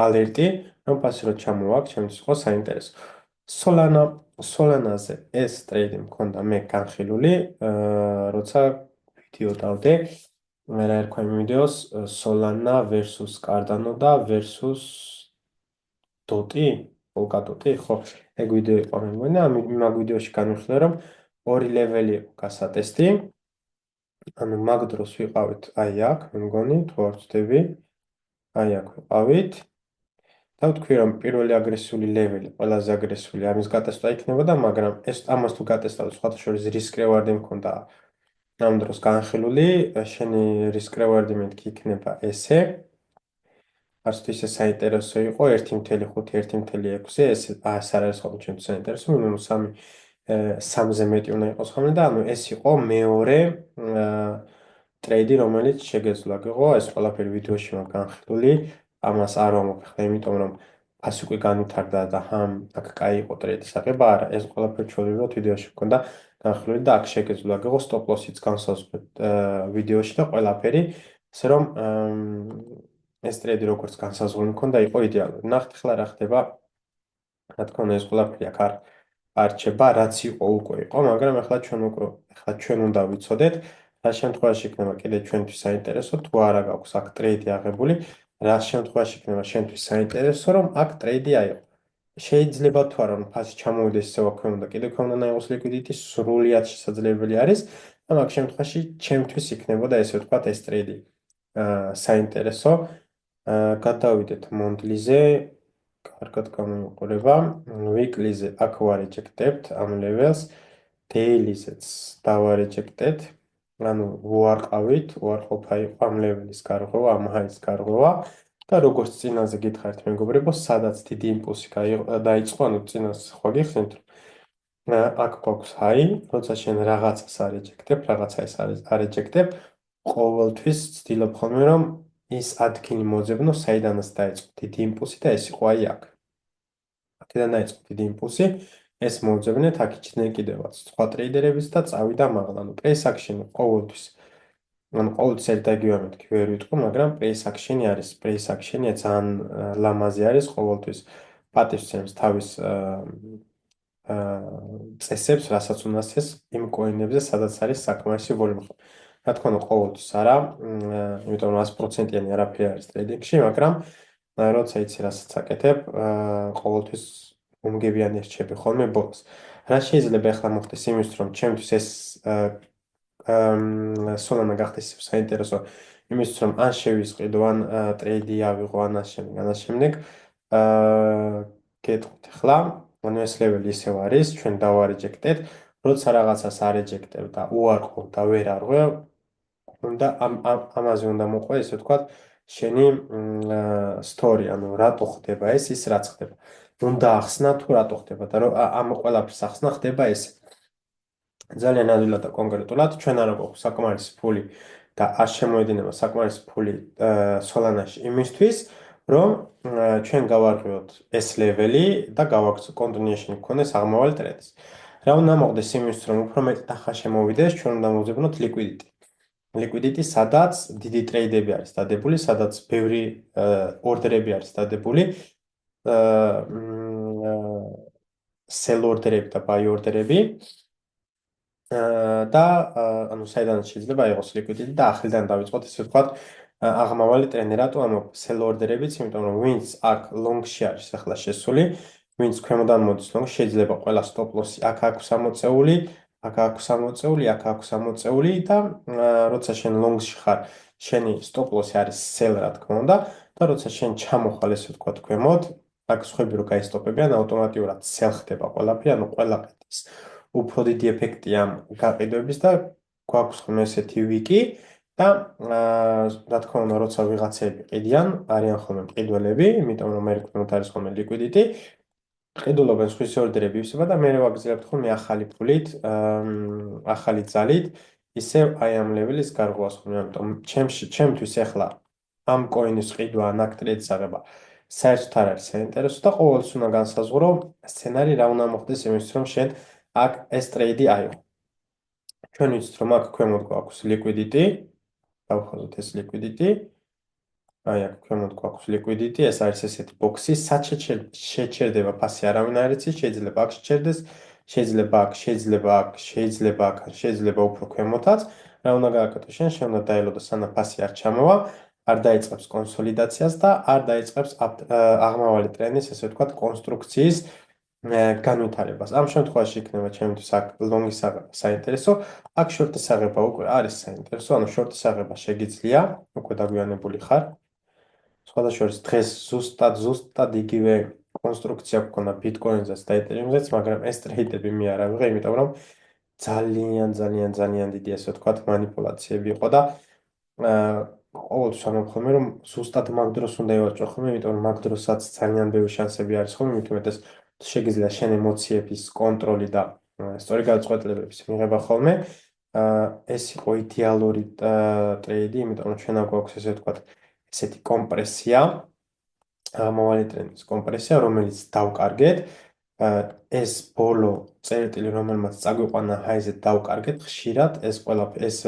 ალერტი, რომ პასი რო ჩამოვაქ, ჩემთვის იყო საინტერესო. სოლანაზე ეს ტრეიდი მქონდა მე განხილული, როცა ვიდეო დავდე, მე რა ერქვა იმ ვიდეოს Solana versus Cardano და versus Doti, Polkadot-ი, ხო, ეგ ვიდეო იყო მე მგონი, ამ ვიდეოში განვიხილე, რომ ორი ლეველი იყო გასატესტი. ანუ მაგ დროს ვიყავით აი აქ, მე მგონი, თუ არ ვცდები, აი აქ ვიყავით. და ვთქვი, რომ პირველი აგრესიული ლეველი, ყველაზე აგრესიული ამის გატესტვა იქნებოდა, მაგრამ ეს ამას თუ გატესტავ, სხვათა შორის risk reward-ი მქონდა ამ დროს განხილული, შენი risk reward-ი მეთქი იქნება ესე. არც თუ ისე საინტერესო იყო 1.5, 1.6, ეს არ არის ხოლმე ჩემთვის საინტერესო, მინიმუმ 3-ზე მეტი უნდა იყოს ხოლმე და ანუ ეს იყო მეორე ტრეიდი, რომელიც შეგეძლო გიყო, ეს ყველაფერი ვიდეოში მაქვს განხილული, ამას არ ვამოხდა, იმიტომ რომ ფასი უკვე განვითარდა და აქ კაი იყო ტრეიდის აღება, არა, ეს ყველაფერი ჩვეულებრივად ვიდეოში მქონდა განხილული და აქ შეგეძლო გიყო stop loss-იც განსაზღვრეთ ვიდეოში და ყველაფერი, ასე რომ ეს ტრეიდი როგორც განსაზღვრული მქონდა, იყო იდეალური. ნახეთ ახლა რა ხდება. რა თქმა უნდა, ეს ყველაფერი აქ არ რჩება, რაც იყო უკვე იყო, მაგრამ ახლა ჩვენ უნდა ვიცოდეთ, რა შემთხვევაში იქნება კიდე ჩვენთვის საინტერესო, თუ არა გაქვს აქ ტრეიდი აღებული, რა შემთხვევაში იქნება შენთვის საინტერესო, რომ აქ ტრეიდი აიღო. შეიძლება თუ არა, რომ ფასი ჩამოვიდეს ისევ ქვემოთ და კიდევ ქვემოდან აიღოს ლიკვიდიტი, სრულიად შესაძლებელი არის, და მაგ შემთხვევაში ჩემთვის იქნებოდა ესე ვთქვათ ეს ტრეიდი საინტერესო. გადავიდეთ მონდლიზე, კარგად გამოიყურება, weekly-ზე აქ ვარეჯექტებთ ამ level-ს, daily-ზეც დავარეჯექტეთ, ანუ უარყავით, უარყოფა იყო ამ level-ის გარღვევა, ამ high-ის გარღვევა და როგორც წინაზე გითხარით მეგობრებო, სადაც დიდი იმპულსი დაიწყო, ანუ წინას ხო გიხსენით, აქ გვაქვს high, როცა შენ რაღაცასარეჯექტებ, რაღაცა ესარეჯექტებ, ყოველთვის ვცდილობ ხოლმე, რომ ის ადგილი მოძებნო, საიდანაც დაიწყო დიდი იმპულსი და ეს იყო აი აქ. აქედან დაიწყო დიდი იმპულსი, ეს მოძებნეთ, აქ იჩნდნენ კიდევაც სხვა ტრეიდერებიც და წავიდა მაღლა. ანუ price action ყოველთვის, ანუ ყოველთვის ერთ და იგივე მეთქი ვერ ვიტყვი, მაგრამ price action-ი არის, price action-ი ძალიან ლამაზი არის, ყოველთვის პატივცემს თავის წესებს, რასაც უნდა წეს იმ კოინებზე, სადაც არის საკმარისი ვოლუმი. რა თქმა უნდა, ყოველთვის არა, იმიტომ რომ 100%-იანი არაფერი არის ტრეიდინგში, მაგრამ როცა იცი რასაც აკეთებ, ყოველთვის უმგებიანი რჩები ხოლმე ბოლოს. რა შეიძლება ახლა მოხდეს იმისთვის, რომ ჩემთვის ეს Solana გახდეს საინტერესო, იმისთვის, რომ ან შევისყიდო, ან ტრეიდი ავიღო, ან ამ შემდეგ, გეტყვით ახლა, ანუ ეს ლეველი ისევ არის, ჩვენ დავარეჯექტეთ, როცა რაღაცასარეჯექტებ და უარყო და ვერ არღვევ, უნდა ამაზე უნდა მოყვე, ესე ვთქვათ, შენი story, ანუ რატო ხდება ეს, ის რაც ხდება. უნდა ახსნა თუ რატო ხდება და ამ ყველაფერს ახსნა ხდება ესე. ძალიან ადვილად და კონკრეტულად, ჩვენ არა გვაქვს საკმარისი ფული და არ შემოედინება საკმარისი ფული Solana-ში იმისთვის, რომ ჩვენ გავარღვიოთ ეს ლეველი და გავაკეთოთ continuation გქონდეს აღმავალი ტრენდის. რა უნდა მოხდეს იმისთვის, რომ უფრო მეტი თანხა შემოვიდეს, ჩვენ უნდა მოვძებნოთ liquidity. Liquidity, სადაც დიდი ტრეიდები არის დადებული, სადაც ბევრი ორდერები არის დადებული, sell ორდერები და buy ორდერები და ანუ საიდან შეიძლება იყოს liquidity და ახლიდან დავიწყოთ ესე ვთქვათ აღმავალი ტრენდი. რატო ამ sell ორდერებიც? იმიტომ რომ ვინც აქ long-ში არის ახლა შესული, ვინც ქვემოდან მოდის long, შეიძლება ყველა stop loss-ი აქ აქვს ამოწეული, აქ აქვს ამოწეული, აქ აქვს ამოწეული და როცა შენ long-ში ხარ, შენი stop loss-ი არის sell, რა თქმა უნდა, და როცა შენ ჩამოხვალ ესე ვთქვათ ქვემოთ, აქ სხვები რო გაისტოპებიან, ავტომატურად sell ხდება ყველაფერი, ანუ ყველა ყიდის. უფრო დიდი ეფექტი ამ გაყიდვების და გვაქვს ხოლმე ესეთი ვიკი და რა თქმა უნდა, როცა ვიღაცები ყიდიან, არიან ხოლმე მყიდველები, იმიტომ რომ მე რკმოთ არის ხოლმე liquidity, ყიდულობენ სხვის ორდერები ივსება და მე ვაგრძელებთ ხოლმე ახალი ფულით, ახალი ძალით, ისევ აი ამ ლეველის გარღვევას ხოლმე, ამიტომ ჩემთვის ახლა ამ კოინის ყიდვა ან აქ ტრეიდის აღება საერთოდ არ არის საინტერესო და ყოველთვის უნდა განსაზღვრო სცენარი რა უნდა მოხდეს იმისთვის, რომ შენ აქ ეს ტრეიდი აიღო. ჩვენ ვიცით რომ აქ ქვემოთ გვაქვს liquidity, დავხაზოთ ეს liquidity. აი აქ ქვემოთ გვაქვს liquidity, ეს არის ესეთი ბოქსი, სად შეჩერდება ფასი არავინ არ იცის, შეიძლება აქ შეჩერდეს, შეიძლება აქ, შეიძლება აქ, შეიძლება აქ, შეიძლება უფრო ქვემოთაც. რა უნდა გააკეთო შენ? შენ უნდა დაელოდო სანამ ფასი არ ჩამოვა, არ დაიწყებს კონსოლიდაციას და არ დაიწყებს აღმავალი ტრენდის, ესე ვთქვათ, კონსტრუქციის განვითარებას. ამ შემთხვევაში იქნება ჩემთვის აქ ლონგის აღება საინტერესო, აქ შორტის აღება უკვე არის საინტერესო, ანუ შორტის აღება შეგიძლია, უკვე დაგვიანებული ხარ. სხვადასხვა დღეს ზუსტად იგივე კონსტრუქცია გქონდა ბიტკოინზეც და ეთერიუმზეც, მაგრამ ეს ტრეიდები მე არ ავიღე, იმიტომ რომ ძალიან დიდი ასე ვთქვათ манипуляციები იყო და ყოველთვის ამბობ რომ ზუსტად მაგ დროს უნდა ევაჭრო ხოლმე, იმიტომ რომ მაგ დროსაც ძალიან ბევრი შანსები არის ხოლმე, მით უმეტეს შეგიძლია შენ ემოციების კონტროლი და სწორი გადაწყვეტილებების მიღება ხოლმე. ეს იყო იდეალური ტრეიდი, იმიტომ რომ ჩვენ აგვაქვს ესე ვთქვათ ესეთი კომპრესია, აღმავალი ტრენდის კომპრესია, რომელიც დავკარგეთ. ეს ბოლო წერტილი, რომელმაც წაგვიყვანა ჰაიზე დავკარგეთ, ხშირად ეს ყველაფერი ეს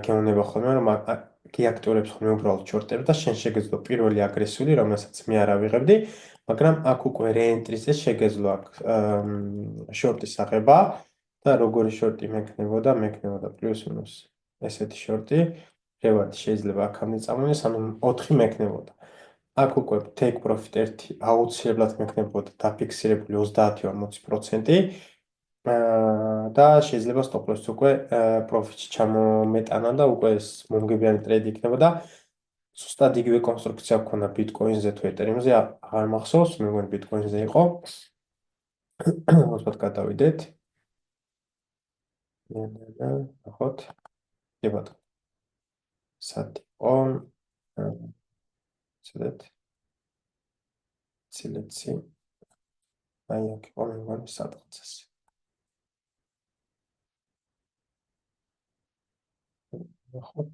გეუბნება ხოლმე, რომ გიაქტიურებს ხოლმე უბრალოდ შორტები და შენ შეგეძლო პირველი აგრესიული, რომელსაც მე არ ავიღებდი, მაგრამ აქ უკვე რეენტრიზე შეგეძლო აქ შორტის აღება და როგორი შორტი მექნებოდა პლუს მინუს ესეთი შორტი, რევარდი შეიძლება აქამდე წამოიდეს, ანუ 4 მექნებოდა. აქ უკვე take profit 1 აუცილებლად მექნებოდა დაფიქსირებული 30-40% და შეიძლება stop loss უკვე profit-ში ჩამომეტანა და უკვე ეს მომგებიანი ტრეიდი იქნებოდა. ზუსტად იგივე კონსტრუქცია გქონდა ბიტკოინზე თუ ეთერიუმზე, აღარ მახსოვს, მე მგონი ბიტკოინზე იყო. უსმოთ გადავიდეთ. ნახოთ. კი ბატონო. სად იყო? ცილეცი. აი აქ იყო მე მგონი სადღაც. ნახოთ.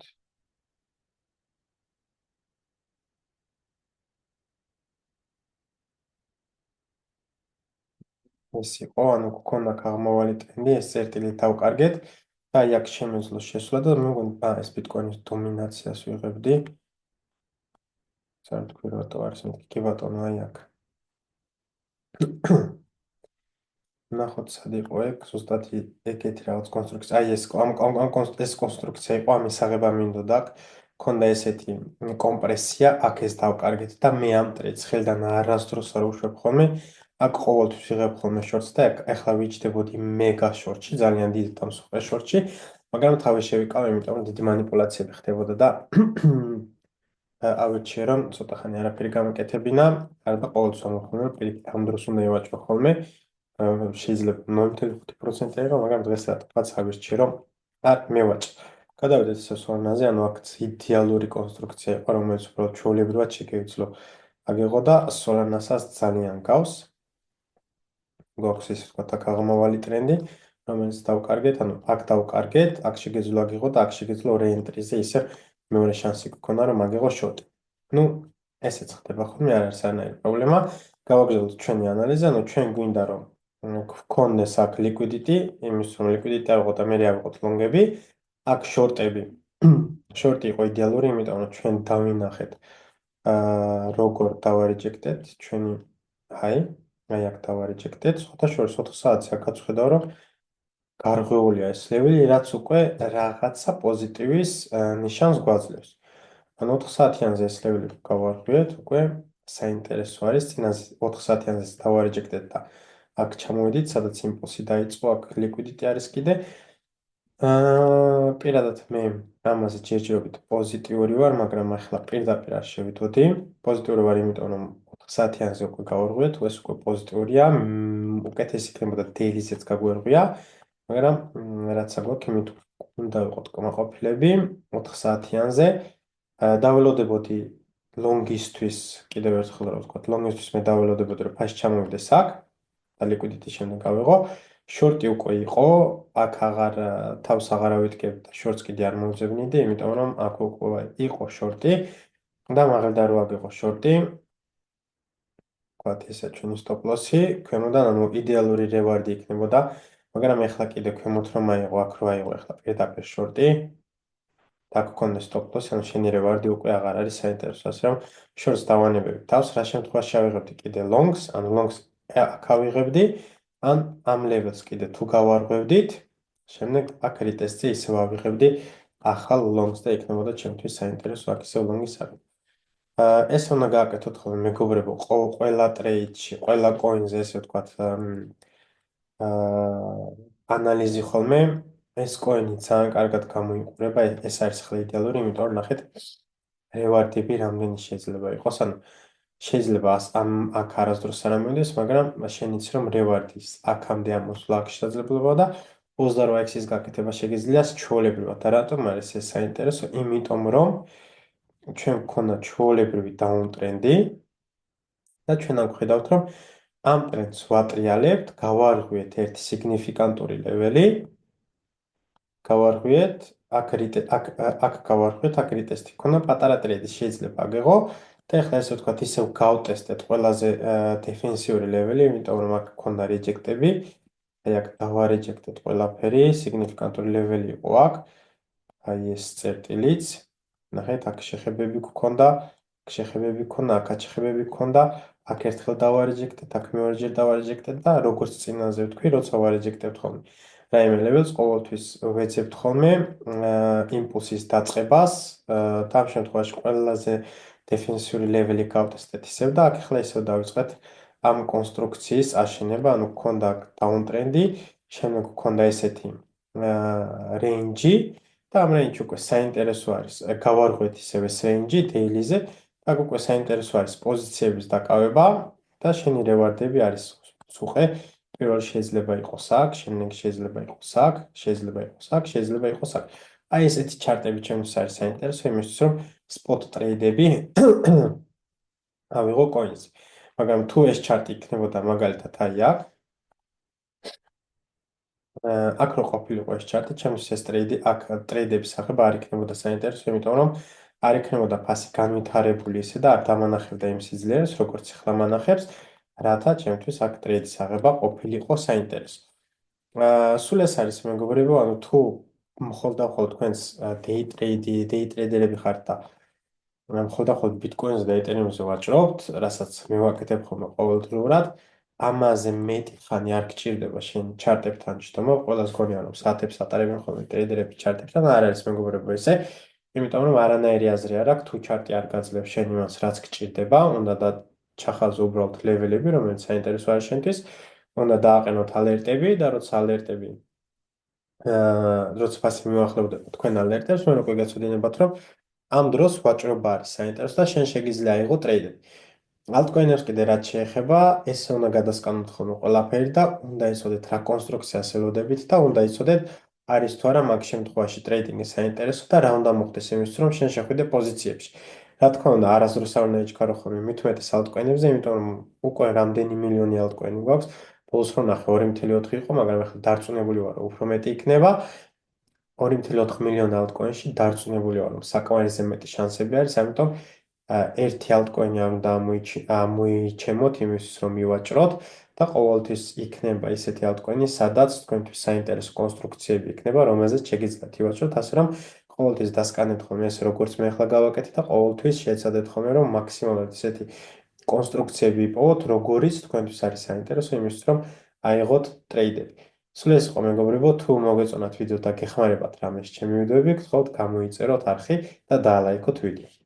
ეს იყო, ანუ გქონდა აღმავალი ტრენდი, ეს წერტილი დავკარგეთ და აი აქ შემეძლო შესვლა და მე მგონი ეს ბიტკოინის დომინაციას ვიღებდი. სად თქვი რატო არის მეთქი, კი ბატონო, აი აქ. ნახოთ სად იყო ეგ, ზუსტად ეგეთი რაღაც კონსტრუქცია. აი ეს ეს კონსტრუქცია იყო, ამის აღება მინდოდა აქ. ქონდა ესეთი კომპრესია, აქ ეს დავკარგეთ და მე ამ ტრედს ხელიდან არასდროს არ უშვებ ხოლმე. აქ ყოველთვის ვიღებ ხოლმე შორტს და ახლა ვიჯდებოდი მეგა შორტში, ძალიან დიდ და მსხვერპლ შორტში, მაგრამ თავი შევიკავე, იმიტომ რომ დიდი манипуляციები ხდებოდა და ავირჩიე რომ ცოტა ხანი არაფერი გამეკეთებინა, და ყოველთვის ამბობ რომ პირიქით ამ დროს უნდა ევაჭრო ხოლმე. შეიძლება 0.5% აიღო, მაგრამ დღეს რაღაც ავირჩიე რომ არ მევაჭრე. გადავიდეთ სოლანაზე, ანუ აქ იდეალური კონსტრუქცია იყო, რომელიც უბრალოდ ჩვეულებრივად შეგეძლო აგეღო და სოლანასაც ძალიან გავს. გვაქვს ისე ვთქვათ აქ აღმავალი ტრენდი, რომელიც დავკარგეთ, ანუ აქ დავკარგეთ, აქ შეგეძლო აგეღო და აქ შეგეძლო რეენტრიზე ისე მეორე შანსი გქონდა რომ აგეღო შორტი. ნუ ესეც ხდება ხოლმე, არ არის არანაირი პრობლემა. გავაგრძელოთ ჩვენი ანალიზი, ანუ ჩვენ გვინდა რომ გქონდეს აქ liquidity, იმის რომ liquidity ავიღოთ და მე ავიღოთ ლონგები, აქ შორტები. შორტი იყო იდეალური, იმიტომ რომ ჩვენ დავინახეთ როგორ დავარეჯექტეთ ჩვენი აი აქ დავარეჯექტეთ, სხვათა შორის 4 საათზე აქ ვხედავ რომ გარღვეულია ეს ლეველი, რაც უკვე რაღაცა პოზიტივის ნიშანს გვაძლევს. ანუ 4 საათიანზე ეს ლეველი გავარღვიეთ, უკვე საინტერესო არის. წინაზე 4 საათიანზე დავარეჯექტეთ და აქ ჩამოვედით, სადაც იმპულსი დაიწყო, აქ liquidity არის კიდე. პირადად მე ამაზე ჯერჯერობით პოზიტიური ვარ, მაგრამ ახლა პირდაპირ არ შევიდოდი. პოზიტიური ვარ, იმიტომ რომ 4 საათიანზე უკვე გავარღვიეთ, ეს უკვე პოზიტიურია. უკეთესი იქნებოდა დეილიზეც გაგვერღვია. მაგრამ რაცა გვაქვს, იმით უნდა ვიყოთ კმაყოფილები 4 საათიანზე. დაველოდებოდი ლონგისთვის, კიდევ ერთხელ რა ვთქვა, ლონგისთვის მე დაველოდებოდი, რომ ფასი ჩამოვიდეს აქ და liquidity შემდეგ გავიღო. შორტი უკვე იყო, აქ თავს აღარ ავიდგებ და შორტს კიდე არ მოვძებნიდი, იმიტომ რომ აქ უკვე იყო შორტი და მაგალდა რო აგიღო შორტი, ვთქვათ ესა ჩვენი stop loss-ი, ქვემოდან ანუ იდეალური რევარდი იქნებოდა. მაგრამ ეხლა კიდე ქვემოთ რომ აიღო, აქ რო აიღო ეხლა პირდაპირ შორტი და აქ გქონდა stop loss, ანუ შენი რევარდი უკვე აღარ არის საინტერესო, ასე რომ შორტს დავანებები თავს, რა შემთხვევაში ავიღებდი კიდე longs, ანუ longs აქ ავიღებდი, ან ამ levels კიდე თუ გავარღვევდით, შემდეგ აქ retest-ზე ისევ ავიღებდი ახალ longs და იქნებოდა ჩემთვის საინტერესო, აქ ისევ long-ის არის. ეს უნდა გააკეთოთ ხოლმე მეგობრებო, ყველა ტრეიდში, ყველა coin-ზე, ესე ვთქვათ, ანალიზი ხოლმე, ეს coin-ი ძალიან კარგად გამოიყურება, ეს არის ხელი იდეალური, იმიტომ რომ ნახეთ, რევარდები რამდენი შეიძლება იყოს, ანუ შეიძლება აქ არასდროს არ ამოვიდეს, მაგრამ შენ იცი რომ რევარდის აქამდე ამოსვლა აქ შესაძლებელობა და 28x-ის გაკეთება შეგიძლია ჩვეულებრივად. და რატომ არის ეს საინტერესო? იმიტომ რომ ჩვენ გქონდა ჩვეულებრივი დაუნტრენდი და ჩვენ აქ ვხედავთ რომ ამ ტრენდს ვატრიალებთ, გავარღვიეთ ერთი სიგნიფიკანტური ლეველი, გავარღვიეთ, აქ გავარღვიეთ, აქ რიტესტი ქონდა პატარა ტრეიდი შეიძლება აგეღო და ეხლა ესე ვთქვათ, ისევ გავტესტეთ ყველაზე დეფენსიური ლეველი, იმიტომ რომ აქ ქონდა რეჯექტები. აი აქ დავარეჯექტეთ ყველაფერი, სიგნიფიკანტური ლეველი იყო აქ. აი ეს წერტილიც. ნახეთ, აქ შეხებები გქონდა, აქაც შეხებები გქონდა. აქ ერთხელ დავარეჯექტეთ, აქ მეორეჯერ დავარეჯექტეთ და როგორც წინაზე ვთქვი, როცა ვარეჯექტებთ ხოლმე რაიმე ლეველს ყოველთვის ვეძებთ ხოლმე იმპულსის დაწყებას და ამ შემთხვევაში ყველაზე დეფენსიური ლეველი გავტესტეთ ისევ და აქ ახლა ისევ დავიწყეთ ამ კონსტრუქციის აშენება, ანუ გქონდა დაუნტრენდი, შემდეგ გქონდა ესეთი რეინჯი და ამ რეინჯი უკვე საინტერესო არის. გავარღვეთ ისევ ეს რეინჯი დეილიზე და უკვე საინტერესო არის პოზიციების დაკავება და შენი რევარდები არის სუხე. პირველ შეიძლება იყოს აქ, შემდეგ შეიძლება იყოს აქ, შეიძლება იყოს აქ, შეიძლება იყოს აქ. აი ესეთი ჩარტები ჩემთვის არის საინტერესო, იმისთვის რომ spot ტრეიდები ავიღო coins-ი. მაგრამ თუ ეს ჩარტი იქნებოდა მაგალითად აი აქ, აქ რო ყოფილიყო ეს ჩარტი, ჩემთვის ეს ტრეიდი აქ ტრეიდების აღება არ იქნებოდა საინტერესო, იმიტომ რომ არ იქნებოდა ფასი განვითარებული ისე და არ დამანახებდა იმ სიძლიერეს, როგორც ახლა მანახებს, რათა ჩემთვის აქ ტრეიდის აღება ყოფილიყო საინტერესო. სულ ეს არის მეგობრებო, ანუ თუ მხოლოდ თქვენს day ტრეიდერები ხართ და მხოლოდ ბიტკოინს და ეთერიუმზე ვაჭრობთ, რასაც მე ვაკეთებ ხოლმე ყოველდღიურად, ამაზე მეტი ხანი არ გჭირდება შენ ჩარტებთან ჩდომა, ყველას გონია რომ საათებს ატარებენ ხოლმე ტრეიდერები ჩარტებთან, არ არის მეგობრებო ესე, იმიტომ რომ არანაირი აზრი არ აქვს, თუ ჩარტი არ გაძლევს შენ იმას, რაც გჭირდება, უნდა და ჩახაზო უბრალოდ ლეველები, რომელიც საინტერესო არის შენთვის. უნდა დააყენოთ ალერტები და როცა ალერტები როცა ფასი მიუახლოვდება თქვენ ალერტებს, მე უკვე გეცოდინებათ, რომ ამ დროს ვაჭრობა არის საინტერესო და შენ შეგიძლია აიღო ტრეიდები. ალტკოინებს კიდე რაც შეეხება, ესე უნდა გადასკანოთ ხოლმე ყველაფერი და უნდა იცოდეთ რა კონსტრუქციას ელოდებით და უნდა იცოდეთ არის თუ არა მაგ შემთხვევაში ტრეიდინგი საინტერესო და რა უნდა მოხდეს იმისთვის, რომ შენ შეხვიდე პოზიციებში. რა თქმა უნდა, არასდროს არ უნდა იჩქარო ხოლმე მით უმეტეს ალტკოინებზე, იმიტომ რომ უკვე რამდენი მილიონი ალტკოინი გვაქვს. ბოლოს რო ნახე 2.4 იყო, მაგრამ ახლა დარწმუნებული ვარ, რომ უფრო მეტი იქნება. 2.4 მილიონი ალტკოინში დარწმუნებული ვარ, რომ საკმარისზე მეტი შანსები არის, ამიტომ ერთი altcoin-ი არ უნდა ამოიჩემოთ იმისთვის, რომ მივაჭროთ და ყოველთვის იქნება ისეთი altcoin-ი, სადაც თქვენთვის საინტერესო კონსტრუქციები იქნება, რომელზეც შეგიძლიათ ივაჭროთ, ასე რომ ყოველთვის დასკანეთ ხოლმე ეს როგორც მე ახლა გავაკეთე და ყოველთვის შეეცადეთ ხოლმე, რომ მაქსიმალურად ისეთი კონსტრუქციები იპოვოთ, როგორიც თქვენთვის არის საინტერესო იმისთვის, რომ აიღოთ ტრეიდები. სულ ეს იყო მეგობრებო, თუ მოგეწონათ ვიდეო და გეხმარებათ რამეს ჩემი ვიდეოები, გთხოვთ გამოიწეროთ არხი და დაალაიქოთ ვიდეო.